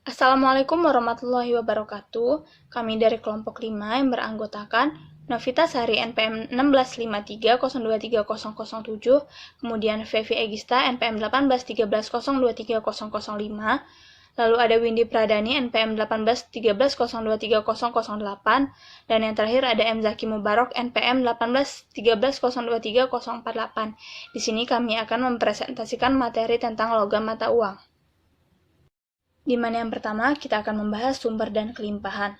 Assalamualaikum warahmatullahi wabarakatuh. Kami dari kelompok 5 yang beranggotakan Novita Sari NPM 1653023007, kemudian Fevi Egista NPM 1813023005, lalu ada Windy Pradani NPM 1813023008, dan yang terakhir ada M. Zaki Mubarok NPM 1813023048. Di sini kami akan mempresentasikan materi tentang logam mata uang. Di mana yang pertama kita akan membahas sumber dan kelimpahan.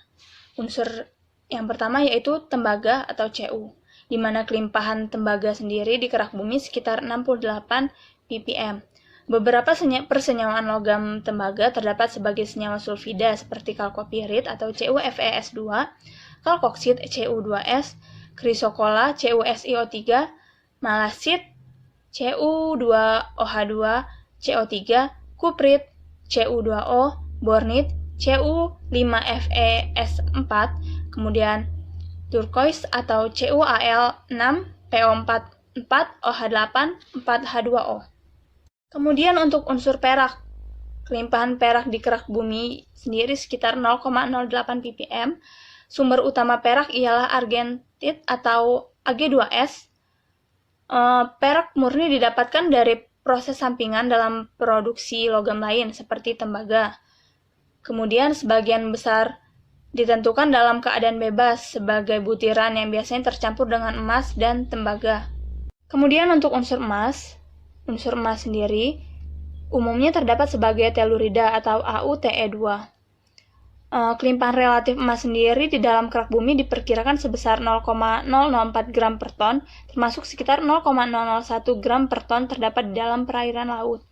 Unsur yang pertama yaitu tembaga atau Cu, di mana kelimpahan tembaga sendiri di kerak bumi sekitar 68 ppm. Beberapa persenyawaan logam tembaga terdapat sebagai senyawa sulfida seperti kalkopirit atau CuFeS2, kalkoksid Cu2S, krisokola CuSiO3, malasit Cu2OH2, CO3, kuprit Cu2O, bornit Cu5FeS4, kemudian turquoise atau CuAl6PO44OH8 4H2O. Kemudian untuk unsur perak, kelimpahan perak di kerak bumi sendiri sekitar 0,08 ppm. Sumber utama perak ialah argentit atau Ag2S. Perak murni didapatkan dari proses sampingan dalam produksi logam lain seperti tembaga. Kemudian sebagian besar ditentukan dalam keadaan bebas sebagai butiran yang biasanya tercampur dengan emas dan tembaga. Kemudian untuk unsur emas sendiri umumnya terdapat sebagai tellurida atau AuTe2. Kelimpahan relatif emas sendiri di dalam kerak bumi diperkirakan sebesar 0,004 gram per ton, termasuk sekitar 0,001 gram per ton terdapat di dalam perairan laut.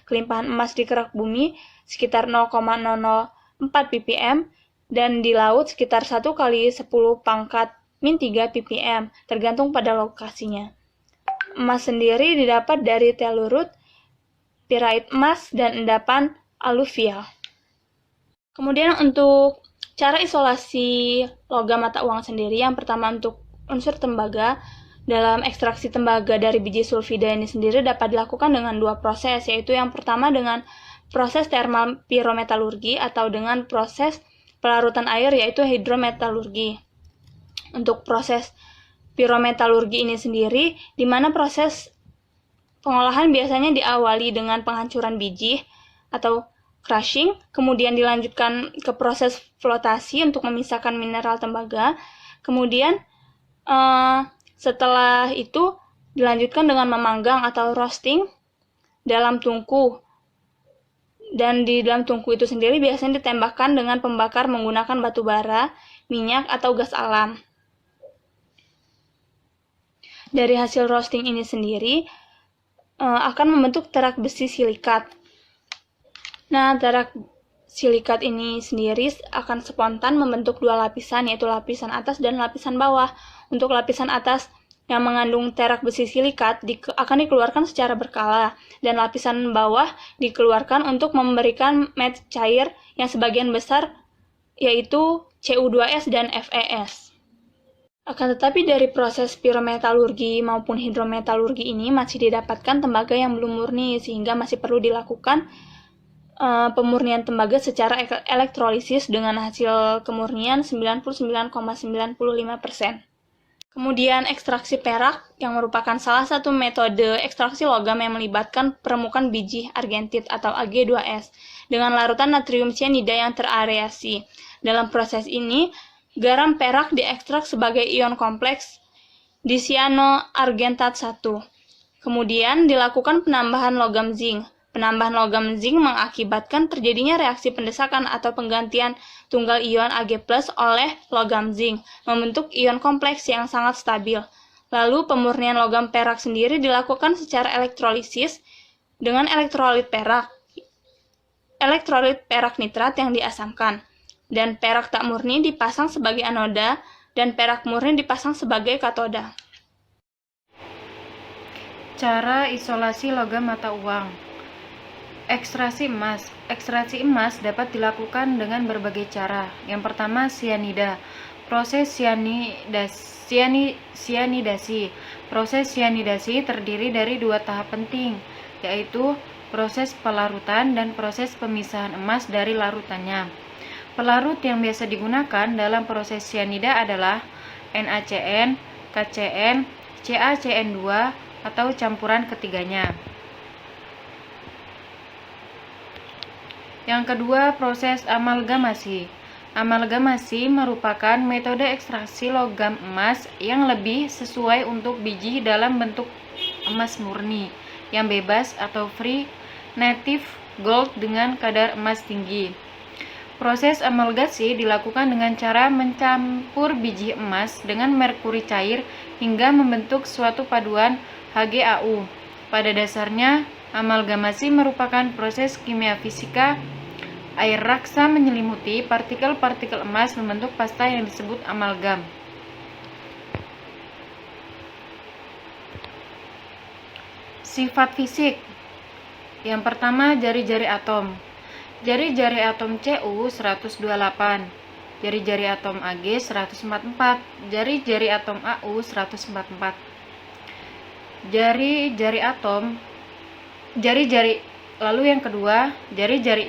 Kelimpahan emas di kerak bumi sekitar 0,004 ppm dan di laut sekitar 1 kali 10 pangkat min 3 ppm, tergantung pada lokasinya. Emas sendiri didapat dari tellurut, pirait emas, dan endapan aluvial. Kemudian untuk cara isolasi logam mata uang sendiri, yang pertama untuk unsur tembaga, dalam ekstraksi tembaga dari biji sulfida ini sendiri dapat dilakukan dengan dua proses, yaitu yang pertama dengan proses termal pirometalurgi atau dengan proses pelarutan air yaitu hidrometalurgi. Untuk proses pirometalurgi ini sendiri, di mana proses pengolahan biasanya diawali dengan penghancuran biji atau crushing, kemudian dilanjutkan ke proses flotasi untuk memisahkan mineral tembaga, kemudian setelah itu dilanjutkan dengan memanggang atau roasting dalam tungku, dan di dalam tungku itu sendiri biasanya ditembakkan dengan pembakar menggunakan batu bara, minyak, atau gas alam. Dari hasil roasting ini sendiri akan membentuk terak besi silikat. Nah, terak silikat ini sendiri akan spontan membentuk dua lapisan, yaitu lapisan atas dan lapisan bawah. Untuk lapisan atas yang mengandung terak besi silikat akan dikeluarkan secara berkala, dan lapisan bawah dikeluarkan untuk memberikan matte cair yang sebagian besar yaitu Cu2S dan Fes. Akan tetapi dari proses pirometalurgi maupun hidrometalurgi ini masih didapatkan tembaga yang belum murni, sehingga masih perlu dilakukan pemurnian tembaga secara elektrolisis dengan hasil kemurnian 99,95%. Kemudian ekstraksi perak, yang merupakan salah satu metode ekstraksi logam yang melibatkan peremukan biji argentit atau Ag2S dengan larutan natrium cyanida yang terareasi. Dalam proses ini, garam perak diekstrak sebagai ion kompleks dicyanoargentat 1. Kemudian dilakukan penambahan logam zinc. Penambahan logam zinc mengakibatkan terjadinya reaksi pendesakan atau penggantian tunggal ion Ag+ oleh logam zinc, membentuk ion kompleks yang sangat stabil. Lalu pemurnian logam perak sendiri dilakukan secara elektrolisis dengan elektrolit perak nitrat yang diasamkan, dan perak tak murni dipasang sebagai anoda dan perak murni dipasang sebagai katoda. Cara isolasi logam mata uang. Ekstraksi emas. Ekstraksi emas dapat dilakukan dengan berbagai cara. Yang pertama, sianida. Proses sianidasi. Proses sianidasi terdiri dari dua tahap penting, yaitu proses pelarutan, dan proses pemisahan emas dari larutannya. Pelarut yang biasa digunakan dalam proses sianida adalah NaCN, KCN, CaCN2, atau campuran ketiganya. Yang kedua, proses amalgamasi. Amalgamasi merupakan metode ekstraksi logam emas yang lebih sesuai untuk biji dalam bentuk emas murni yang bebas atau free native gold dengan kadar emas tinggi. Proses amalgasi dilakukan dengan cara mencampur biji emas dengan merkuri cair hingga membentuk suatu paduan HgAu. Pada dasarnya, amalgamasi merupakan proses kimia fisika. Air raksa menyelimuti partikel-partikel emas membentuk pasta yang disebut amalgam. Sifat fisik. Yang pertama, jari-jari atom. Jari-jari atom Cu 128, jari-jari atom Ag 144, jari-jari atom Au 144. Jari-jari atom, lalu yang kedua, jari-jari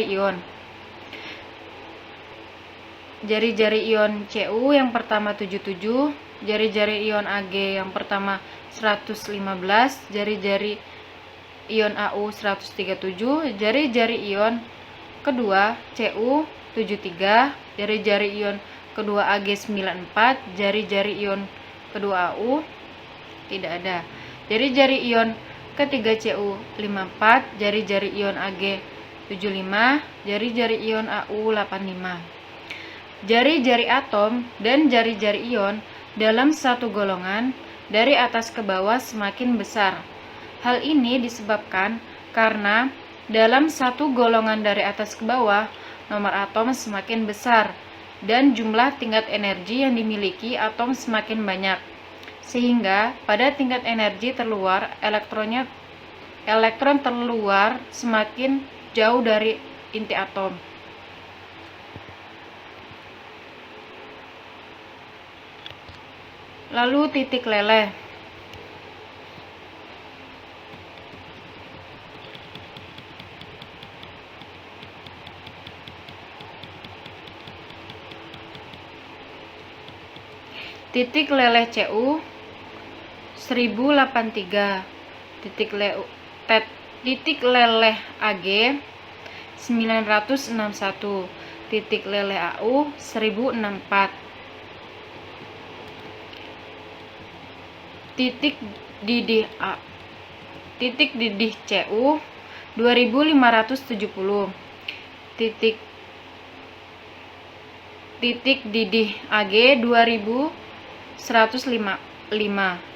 ion. Jari-jari ion Cu yang pertama 77, jari-jari ion Ag yang pertama 115, jari-jari ion Au 137, jari-jari ion kedua Cu 73, jari-jari ion kedua Ag 94, jari-jari ion kedua Au tidak ada. Jari-jari ion ketiga Cu 54, jari-jari ion Ag 75, jari-jari ion Au 85. Jari-jari atom dan jari-jari ion dalam satu golongan dari atas ke bawah semakin besar. Hal ini disebabkan karena dalam satu golongan dari atas ke bawah, nomor atom semakin besar dan jumlah tingkat energi yang dimiliki atom semakin banyak. Sehingga pada tingkat energi terluar, elektron terluar semakin jauh dari inti atom. Lalu titik leleh. Titik leleh Cu 1083, titik leleh Ag 961, titik leleh Au 1064, titik didih Cu 2570, titik didih Ag 2105,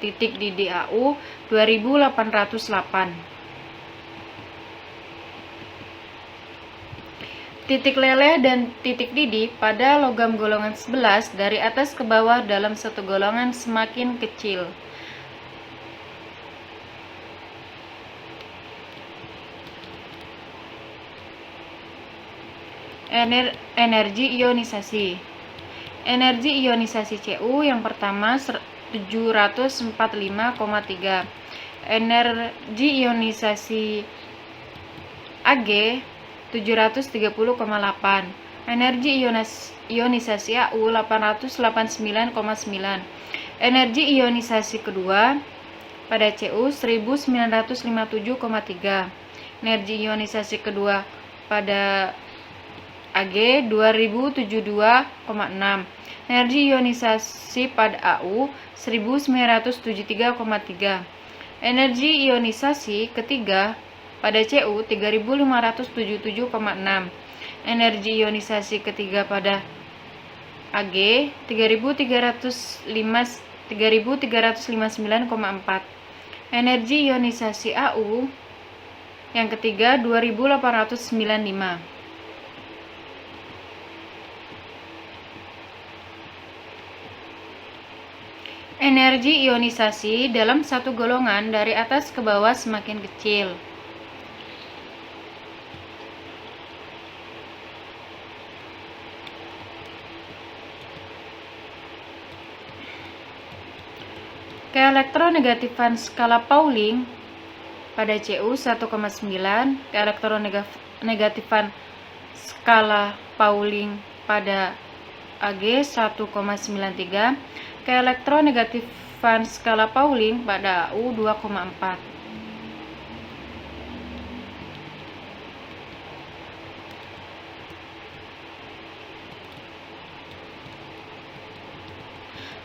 titik didih Au 2808. Titik leleh dan titik didih pada logam golongan 11 dari atas ke bawah dalam satu golongan semakin kecil. Energi ionisasi. Energi ionisasi Cu yang pertama 745,3. Energi ionisasi Ag 730,8. Energi ionisasi Au 889,9. Energi ionisasi kedua pada Cu 1957,3. Energi ionisasi kedua pada Ag 2072,6. Energi ionisasi pada Au 1973,3. Energi ionisasi ketiga pada Cu 3577,6. Energi ionisasi ketiga pada Ag 3359,4. Energi ionisasi Au yang ketiga 2895. Energi ionisasi dalam satu golongan dari atas ke bawah semakin kecil. Keelektronegatifan skala Pauling pada Cu 1,9, keelektronegatifan skala Pauling pada Ag 1,93, keelektronegatifan skala Pauling pada Au 2,4.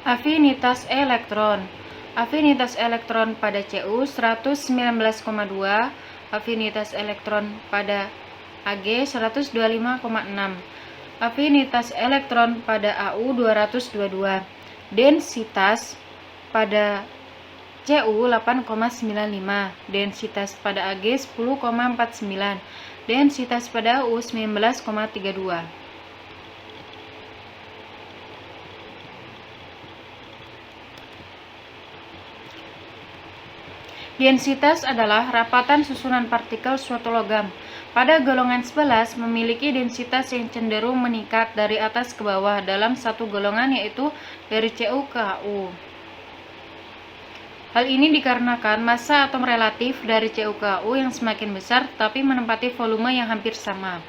Afinitas elektron. Afinitas elektron pada Cu 119,2, afinitas elektron pada Ag 125,6, afinitas elektron pada Au 222. Densitas pada Cu 8,95, densitas pada Ag 10,49, densitas pada Au 19,32. Densitas adalah rapatan susunan partikel suatu logam. Pada golongan 11 memiliki densitas yang cenderung meningkat dari atas ke bawah dalam satu golongan, yaitu dari Cu ke Au. Hal ini dikarenakan massa atom relatif dari Cu ke Au yang semakin besar tetapi menempati volume yang hampir sama.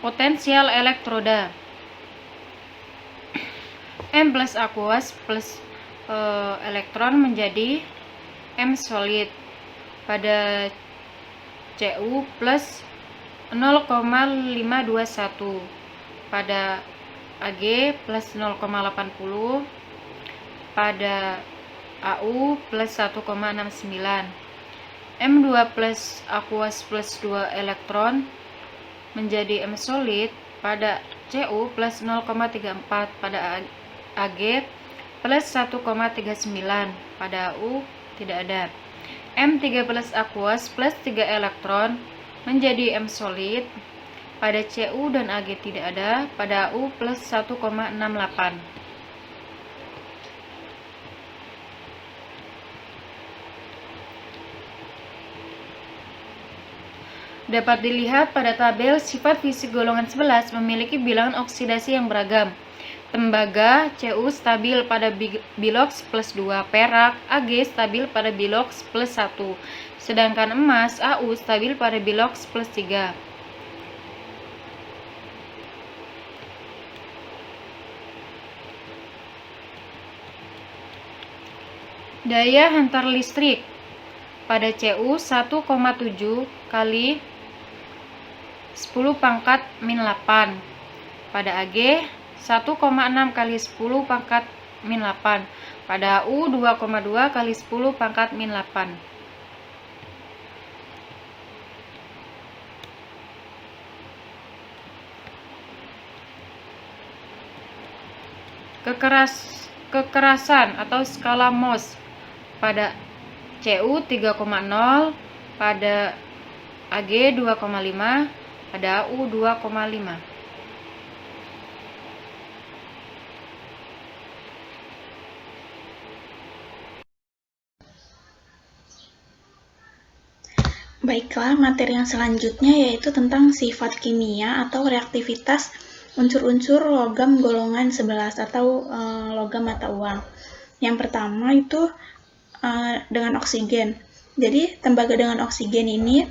Potensial elektroda. M plus aqueous plus elektron menjadi M solid pada Cu plus 0,521, pada Ag plus 0,80, pada Au plus 1,69. M2 plus aqueous plus 2 elektron menjadi M solid pada Cu plus 0,34, pada Ag plus 1,39, pada Au tidak ada. M3 plus aqueous plus 3 elektron menjadi M solid pada Cu dan Ag tidak ada, pada Au plus 1,68. Dapat dilihat pada tabel sifat fisik golongan 11 memiliki bilangan oksidasi yang beragam. Tembaga Cu stabil pada bilox plus 2, perak Ag stabil pada bilox plus 1, sedangkan emas Au stabil pada bilox plus 3. Daya hantar listrik pada Cu 1,7 kali 10 pangkat min 8, pada Ag 1,6 kali 10 pangkat min 8, pada Au 2,2 kali 10 pangkat min 8. Kekerasan atau skala Mohs pada Cu 3,0, pada Ag 2,5, pada Au 2,5. Baiklah, materi yang selanjutnya yaitu tentang sifat kimia atau reaktivitas unsur-unsur logam golongan 11 atau logam mata uang. Yang pertama itu dengan oksigen. Jadi tembaga dengan oksigen ini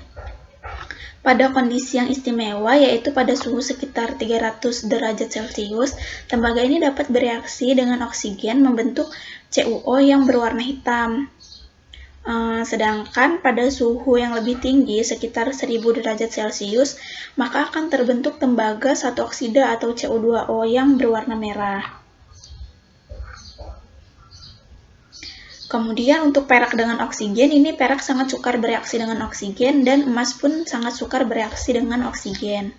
pada kondisi yang istimewa, yaitu pada suhu sekitar 300 derajat Celcius, tembaga ini dapat bereaksi dengan oksigen membentuk CuO yang berwarna hitam. Sedangkan pada suhu yang lebih tinggi, sekitar 1000 derajat Celcius, maka akan terbentuk tembaga satu oksida atau Cu2O yang berwarna merah. Kemudian untuk perak dengan oksigen, ini perak sangat sukar bereaksi dengan oksigen dan emas pun sangat sukar bereaksi dengan oksigen.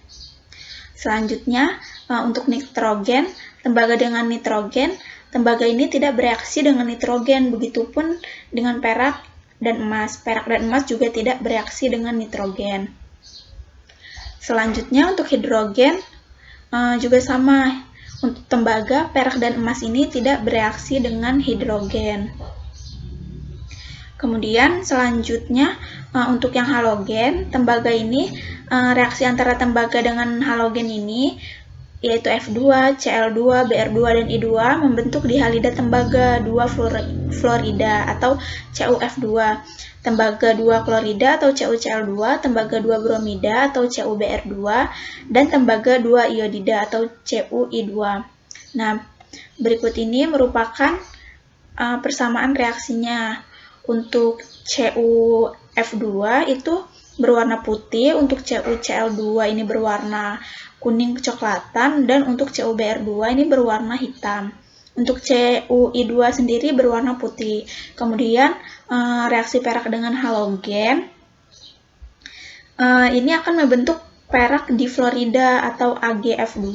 Selanjutnya, untuk nitrogen, tembaga dengan nitrogen, tembaga ini tidak bereaksi dengan nitrogen, begitupun dengan perak dan emas. Perak dan emas juga tidak bereaksi dengan nitrogen. Selanjutnya untuk hidrogen, juga sama. Untuk tembaga, perak dan emas ini tidak bereaksi dengan hidrogen. Kemudian selanjutnya untuk yang halogen, tembaga ini reaksi antara tembaga dengan halogen ini yaitu F2, Cl2, Br2, dan I2 membentuk dihalida tembaga 2 fluorida atau CuF2, tembaga 2 klorida atau CuCl2, tembaga 2 bromida atau CuBr2, dan tembaga 2 iodida atau CuI2. Nah, berikut ini merupakan persamaan reaksinya. Untuk CuF2 itu berwarna putih, untuk CuCl2 ini berwarna kuning kecoklatan, dan untuk CuBr2 ini berwarna hitam. Untuk CuI2 sendiri berwarna putih. Kemudian reaksi perak dengan halogen ini akan membentuk perak difluorida atau AgF2,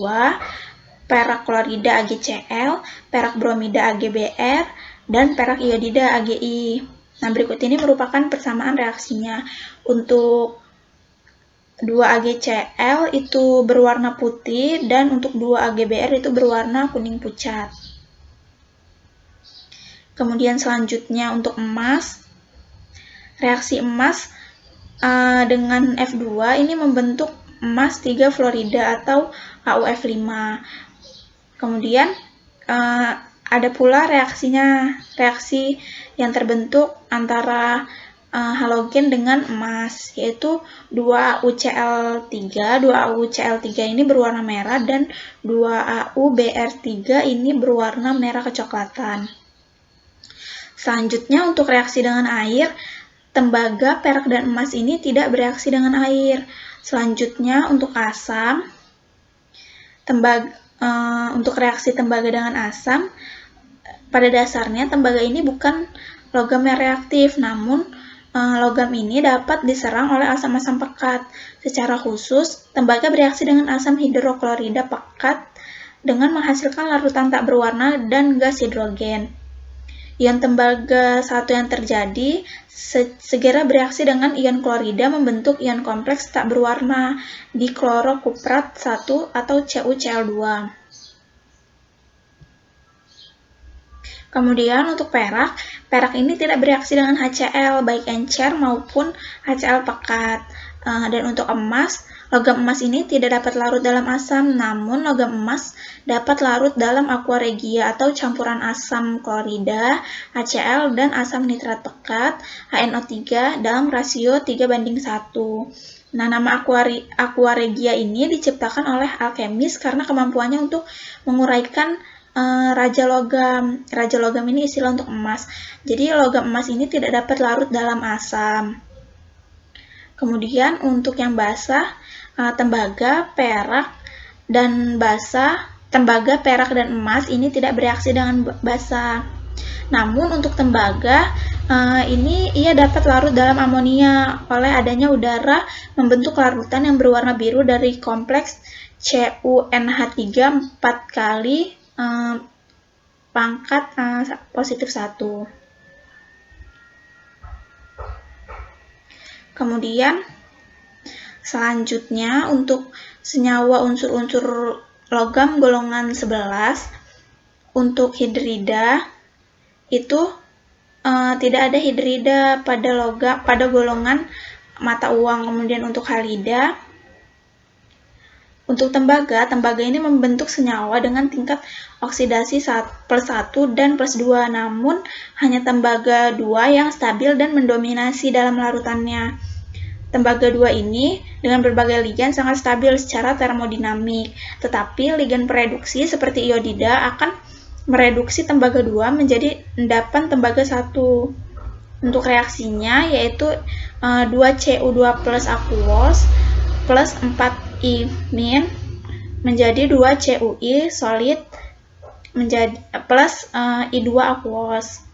perak klorida AgCl, perak bromida AgBr, dan perak iodida AgI. Nah, berikut ini merupakan persamaan reaksinya. Untuk 2AgCl itu berwarna putih, dan untuk 2AgBr itu berwarna kuning pucat. Kemudian selanjutnya untuk emas, reaksi emas dengan F2 ini membentuk emas 3 fluorida atau AuF5. Kemudian ada pula reaksi yang terbentuk antara halogen dengan emas, yaitu 2AuCl3. 2AuCl3 ini berwarna merah, dan 2AuBr3 ini berwarna merah kecoklatan. Selanjutnya untuk reaksi dengan air, tembaga, perak, dan emas ini tidak bereaksi dengan air. Selanjutnya untuk asam, untuk reaksi tembaga dengan asam, pada dasarnya tembaga ini bukan logam yang reaktif, namun logam ini dapat diserang oleh asam-asam pekat. Secara khusus, tembaga bereaksi dengan asam hidroklorida pekat dengan menghasilkan larutan tak berwarna dan gas hidrogen. Ion tembaga satu yang terjadi segera bereaksi dengan ion klorida membentuk ion kompleks tak berwarna di klorokuprat 1 atau CuCl2. Kemudian untuk perak ini tidak bereaksi dengan HCl, baik encer maupun HCl pekat. Dan untuk emas, logam emas ini tidak dapat larut dalam asam, namun logam emas dapat larut dalam aqua regia atau campuran asam klorida, HCl, dan asam nitrat pekat, HNO3 dalam rasio 3:1. Nah, nama aqua regia ini diciptakan oleh alkemis karena kemampuannya untuk menguraikan raja logam. Raja logam ini istilah untuk emas. Jadi logam emas ini tidak dapat larut dalam asam. Kemudian untuk yang basah, tembaga, perak, dan emas ini tidak bereaksi dengan basa. Namun untuk tembaga ini ia dapat larut dalam amonia oleh adanya udara membentuk larutan yang berwarna biru dari kompleks CuNH3 4 kali pangkat positif 1. Kemudian selanjutnya untuk senyawa unsur-unsur logam golongan 11, untuk hidrida itu tidak ada hidrida pada golongan mata uang. Kemudian untuk halida, untuk tembaga ini membentuk senyawa dengan tingkat oksidasi +1 dan +2, namun hanya tembaga 2 yang stabil dan mendominasi dalam larutannya. Tembaga 2 ini dengan berbagai ligan sangat stabil secara termodinamik, tetapi ligan pereduksi seperti iodida akan mereduksi tembaga 2 menjadi endapan tembaga 1. Untuk reaksinya yaitu 2Cu2 plus aquos plus 4I- menjadi 2Cui solid menjadi plus I2 aquos.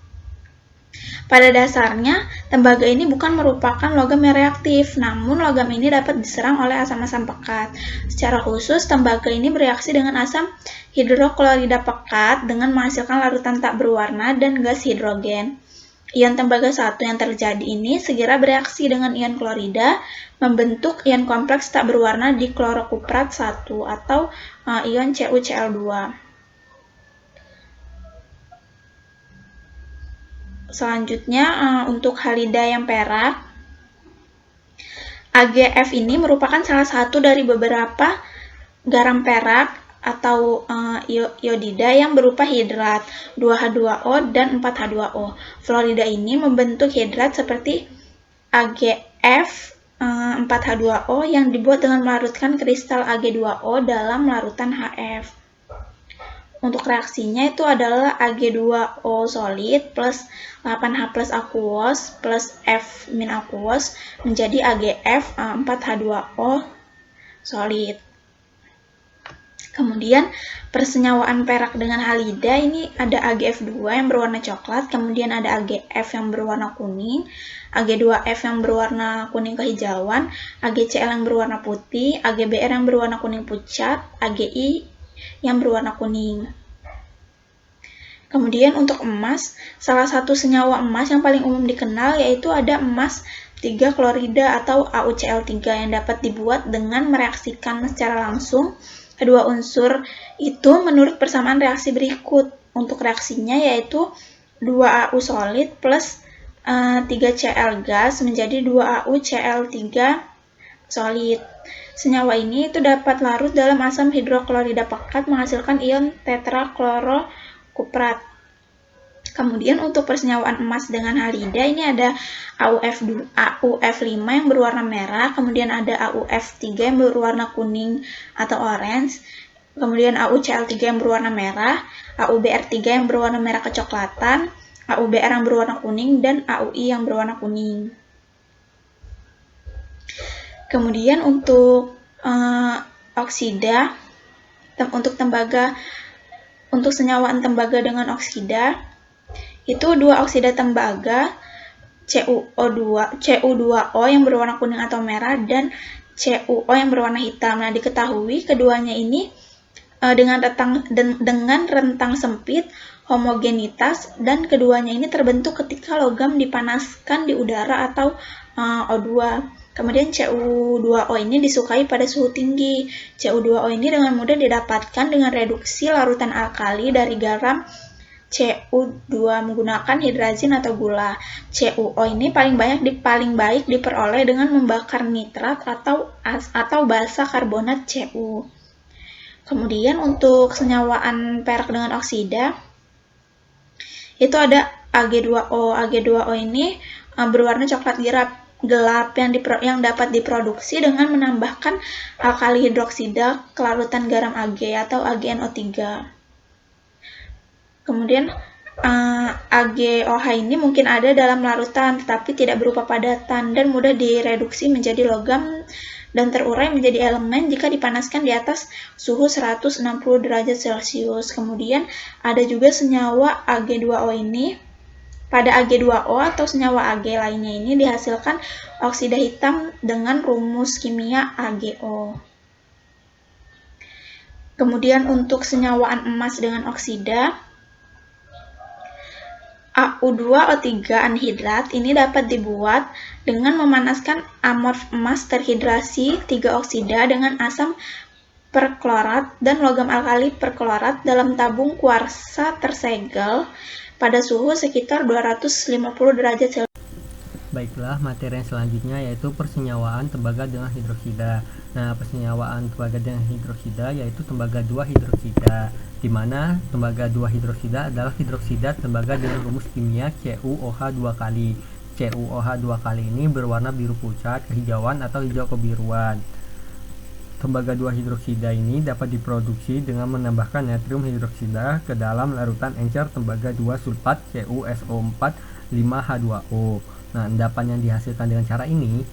Pada dasarnya, tembaga ini bukan merupakan logam yang reaktif, namun logam ini dapat diserang oleh asam-asam pekat. Secara khusus, tembaga ini bereaksi dengan asam hidroklorida pekat dengan menghasilkan larutan tak berwarna dan gas hidrogen. Ion tembaga 1 yang terjadi ini segera bereaksi dengan ion klorida membentuk ion kompleks tak berwarna di klorokuprat 1 atau ion CuCl2. Selanjutnya untuk halida yang perak, AgF ini merupakan salah satu dari beberapa garam perak atau iodida yang berupa hidrat 2H2O dan 4H2O. Fluorida ini membentuk hidrat seperti AgF 4H2O yang dibuat dengan melarutkan kristal Ag2O dalam larutan HF. Untuk reaksinya itu adalah Ag2O solid plus 8H plus aqueous plus F min aqueous menjadi AgF 4H2O solid. Kemudian persenyawaan perak dengan halida ini ada AgF2 yang berwarna coklat, kemudian ada AgF yang berwarna kuning, Ag2F yang berwarna kuning kehijauan, AgCl yang berwarna putih, AgBr yang berwarna kuning pucat, AgI yang berwarna kuning. Kemudian untuk emas, salah satu senyawa emas yang paling umum dikenal yaitu ada emas 3 klorida atau AuCl3 yang dapat dibuat dengan mereaksikan secara langsung kedua unsur itu menurut persamaan reaksi berikut. Untuk reaksinya yaitu 2Au solid plus 3Cl gas menjadi 2AuCl3 solid. Senyawa ini itu dapat larut dalam asam hidroklorida pekat menghasilkan ion tetraklorokuprat. Kemudian untuk persenyawaan emas dengan halida ini ada AuF5 yang berwarna merah, kemudian ada AuF3 yang berwarna kuning atau orange, kemudian AuCl3 yang berwarna merah, AuBr3 yang berwarna merah kecoklatan, AuBr yang berwarna kuning, dan AuI yang berwarna kuning. Kemudian untuk oksida, untuk senyawaan tembaga dengan oksida, itu 2 oksida tembaga Cu2O yang berwarna kuning atau merah dan CuO yang berwarna hitam. Nah, diketahui keduanya ini dengan rentang sempit, homogenitas, dan keduanya ini terbentuk ketika logam dipanaskan di udara atau O2. Kemudian Cu2O ini disukai pada suhu tinggi. Cu2O ini dengan mudah didapatkan dengan reduksi larutan alkali dari garam Cu2 menggunakan hidrazin atau gula. CuO ini paling baik diperoleh dengan membakar nitrat atau basa karbonat Cu. Kemudian untuk senyawaan perak dengan oksida itu ada Ag2O. Ag2O ini berwarna coklat gelap yang dapat diproduksi dengan menambahkan alkali hidroksida ke larutan garam Ag atau AgNO3. Kemudian AgOH ini mungkin ada dalam larutan tetapi tidak berupa padatan dan mudah direduksi menjadi logam dan terurai menjadi elemen jika dipanaskan di atas suhu 160 derajat Celcius. Kemudian ada juga senyawa Ag2O ini. Pada Ag2O atau senyawa Ag lainnya ini dihasilkan oksida hitam dengan rumus kimia AgO. Kemudian untuk senyawaan emas dengan oksida, Au2O3 anhidrat ini dapat dibuat dengan memanaskan amorf emas terhidrasi 3 oksida dengan asam perklorat dan logam alkali perklorat dalam tabung kuarsa tersegel pada suhu sekitar 250 derajat Celcius. Baiklah, materi yang selanjutnya yaitu persenyawaan tembaga dengan hidroksida. Nah, persenyawaan tembaga dengan hidroksida yaitu tembaga 2 hidroksida, di mana tembaga 2 hidroksida adalah hidroksida tembaga dengan rumus kimia CuOH 2 kali. CuOH 2 kali ini berwarna biru pucat, kehijauan atau hijau kebiruan. Tembaga 2 hidroksida ini dapat diproduksi dengan menambahkan natrium hidroksida ke dalam larutan encer tembaga 2 sulfat CuSO4 5H2O. Nah, endapan yang dihasilkan dengan cara ini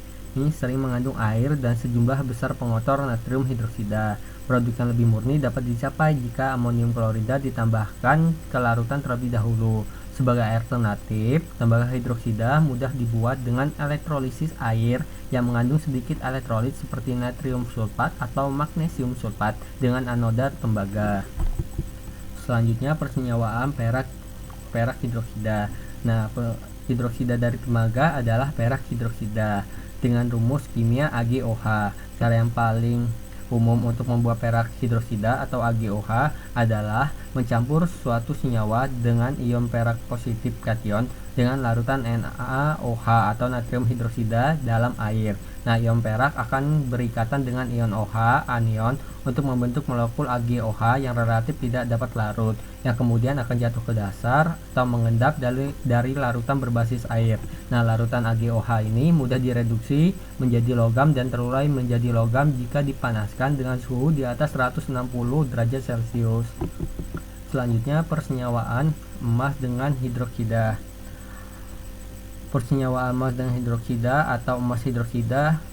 sering mengandung air dan sejumlah besar pengotor natrium hidroksida. Produk yang lebih murni dapat dicapai jika amonium klorida ditambahkan ke larutan terlebih dahulu. Sebagai alternatif, tembaga hidroksida mudah dibuat dengan elektrolisis air yang mengandung sedikit elektrolit seperti natrium sulfat atau magnesium sulfat dengan anoda tembaga. Selanjutnya persenyawaan perak hidroksida. Nah, hidroksida dari tembaga adalah perak hidroksida dengan rumus kimia AgOH. Cara yang paling umum untuk membuat perak hidroksida atau AgOH adalah mencampur suatu senyawa dengan ion perak positif kation dengan larutan NaOH atau natrium hidroksida dalam air. Nah, ion perak akan berikatan dengan ion OH, anion, untuk membentuk molekul AgOH yang relatif tidak dapat larut, yang kemudian akan jatuh ke dasar atau mengendap dari larutan berbasis air. Nah, larutan AgOH ini mudah direduksi menjadi logam dan terurai menjadi logam jika dipanaskan dengan suhu di atas 160 derajat Celcius. Selanjutnya, persenyawaan emas dengan hidroksida. Persenyawaan emas dengan hidroksida atau emas hidroksida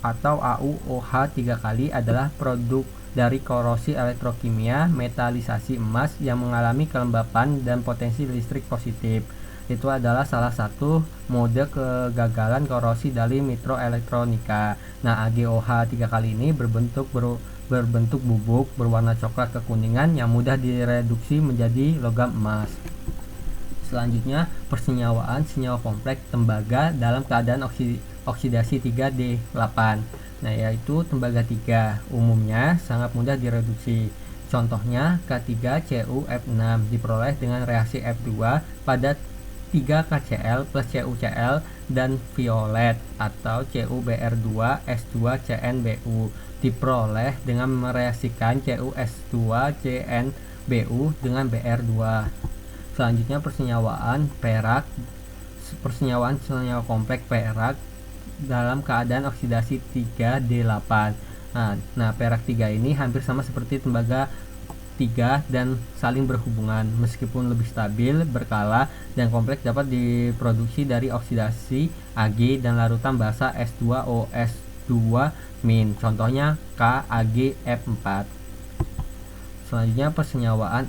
atau AuOH 3 kali adalah produk dari korosi elektrokimia metalisasi emas yang mengalami kelembapan dan potensi listrik positif. Itu adalah salah satu mode kegagalan korosi dari mikroelektronika. Nah, AgOH 3 kali ini berbentuk bubuk berwarna coklat kekuningan yang mudah direduksi menjadi logam emas. Selanjutnya, persenyawaan senyawa kompleks tembaga dalam keadaan oksidasi 3D8. Nah, yaitu tembaga 3 umumnya sangat mudah direduksi. Contohnya K3CuF6 diperoleh dengan reaksi F2 pada 3KCl plus CuCl dan violet atau CuBr2S2CnBu diperoleh dengan mereaksikan CuS2CnBu dengan Br2. Selanjutnya, persenyawaan senyawa kompleks perak dalam keadaan oksidasi 3D8. Nah, perak 3 ini hampir sama seperti tembaga 3 dan saling berhubungan, meskipun lebih stabil, berkala, dan kompleks dapat diproduksi dari oksidasi Ag dan larutan basa S2OS2-. Contohnya KAgF4. Selanjutnya, persenyawaan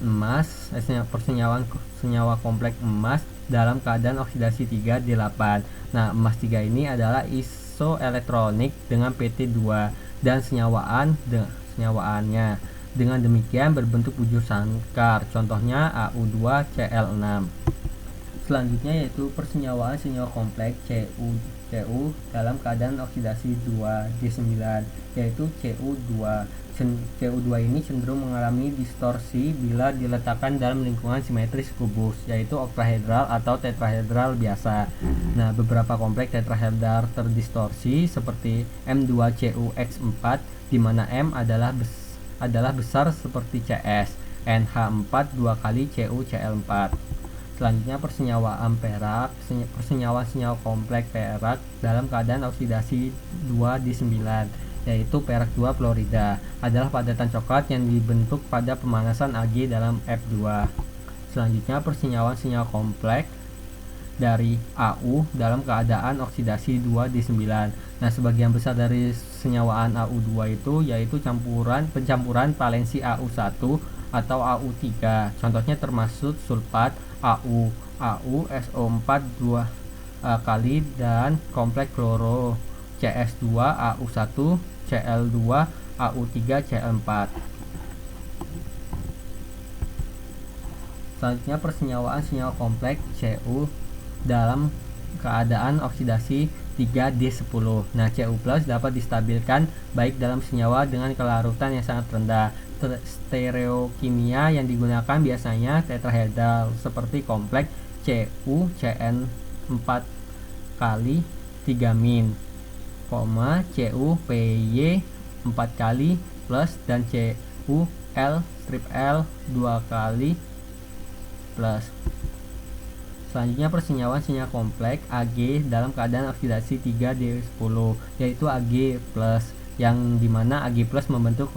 senyawa kompleks emas dalam keadaan oksidasi 3D8. Nah, emas 3 ini adalah isoelektronik dengan PT2 dan senyawaannya dengan demikian berbentuk bujur sangkar. Contohnya Au2Cl6. Selanjutnya yaitu persenyawaan senyawa kompleks Cu dalam keadaan oksidasi 2D9, yaitu Cu2. Cu2 ini cenderung mengalami distorsi bila diletakkan dalam lingkungan simetris kubus, yaitu oktahedral atau tetrahedral biasa. Nah, beberapa kompleks tetrahedral terdistorsi seperti M2CuX4 di mana M adalah besar seperti Cs, NH4 2 kali CuCl4. Selanjutnya, persenyawaan perak. Persenyawaan senyawa kompleks perak dalam keadaan oksidasi 2D9, yaitu perak 2 fluorida, adalah padatan coklat yang dibentuk pada pemanasan Ag dalam F2. Selanjutnya, persenyawaan senyawa kompleks dari Au dalam keadaan oksidasi 2D9. Nah, sebagian besar dari senyawaan Au2 itu yaitu pencampuran valensi Au1 atau Au3. Contohnya termasuk sulfat Au, SO4 2 kali dan kompleks kloro CS2 Au1 Cl2 Au3 Cl4. Selanjutnya, persenyawaan senyawa kompleks Cu dalam keadaan oksidasi 3D10. Nah, Cu+ dapat distabilkan baik dalam senyawa dengan kelarutan yang sangat rendah. Stereokimia yang digunakan biasanya tetrahedral seperti kompleks CuCN4 kali 3-, CuPy 4 kali plus dan CuL'(L 2 kali plus. Selanjutnya, persenyawaan senyawa kompleks Ag dalam keadaan oksidasi 3D10, yaitu Ag+, yang dimana Ag+ membentuk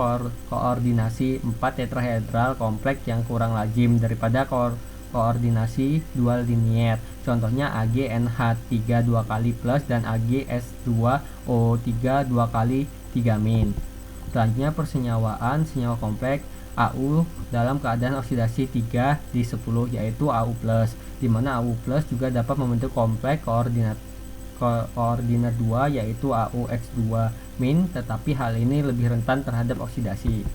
koordinasi 4 tetrahedral kompleks yang kurang lazim daripada koordinasi dual linier. Contohnya AgNH3 2 kali plus dan AgS2O3 2 kali 3-. Selanjutnya, persenyawaan senyawa kompleks Au dalam keadaan oksidasi 3D10, yaitu Au+, di mana Au+ juga dapat membentuk kompleks koordinat 2, yaitu AuX2-, tetapi hal ini lebih rentan terhadap oksidasi.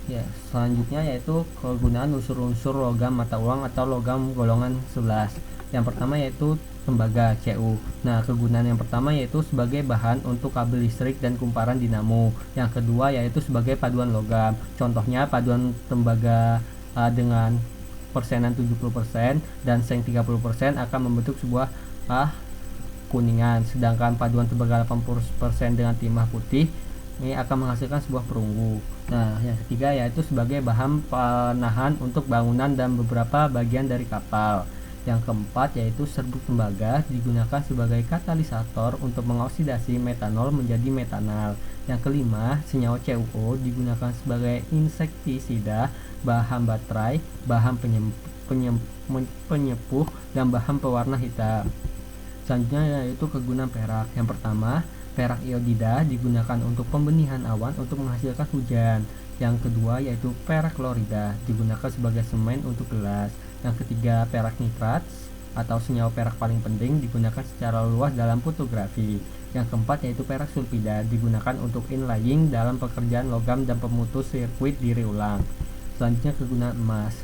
Ya, selanjutnya yaitu kegunaan unsur-unsur logam mata uang atau logam golongan 11. Yang pertama yaitu tembaga Cu. Nah, kegunaan yang pertama yaitu sebagai bahan untuk kabel listrik dan kumparan dinamo. Yang kedua yaitu sebagai paduan logam. Contohnya paduan tembaga dengan persenan 70% dan seng 30% akan membentuk sebuah kuningan, sedangkan paduan tembaga 80% dengan timah putih ini akan menghasilkan sebuah perunggu. Nah, yang ketiga yaitu sebagai bahan penahan untuk bangunan dan beberapa bagian dari kapal. Yang keempat yaitu serbuk tembaga digunakan sebagai katalisator untuk mengoksidasi metanol menjadi metanal. Yang kelima, senyawa CuO digunakan sebagai insektisida, bahan baterai, bahan penyepuh, dan bahan pewarna hitam. Selanjutnya yaitu kegunaan perak. Yang pertama, perak iodida digunakan untuk pembenihan awan untuk menghasilkan hujan. Yang kedua yaitu perak klorida digunakan sebagai semen untuk gelas. Yang ketiga, perak nitrat atau senyawa perak paling penting digunakan secara luas dalam fotografi. Yang keempat yaitu perak sulfida digunakan untuk inlaying dalam pekerjaan logam dan pemutus sirkuit diri ulang. Selanjutnya kegunaan emas.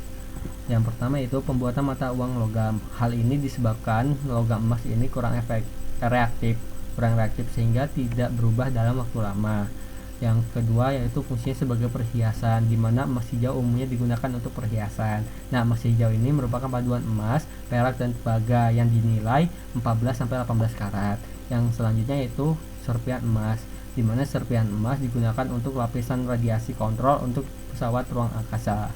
Yang pertama yaitu pembuatan mata uang logam. Hal ini disebabkan logam emas ini kurang reaktif sehingga tidak berubah dalam waktu lama. Yang kedua yaitu fungsinya sebagai perhiasan, di mana emas hijau umumnya digunakan untuk perhiasan. Nah, emas hijau ini merupakan paduan emas, perak, dan tembaga yang dinilai 14-18 karat. Yang selanjutnya yaitu serpihan emas, di mana serpihan emas digunakan untuk lapisan radiasi kontrol untuk pesawat ruang angkasa.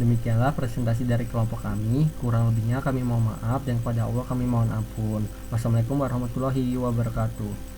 Demikianlah presentasi dari kelompok kami. Kurang lebihnya kami mohon maaf, dan kepada Allah kami mohon ampun. Wassalamualaikum warahmatullahi wabarakatuh.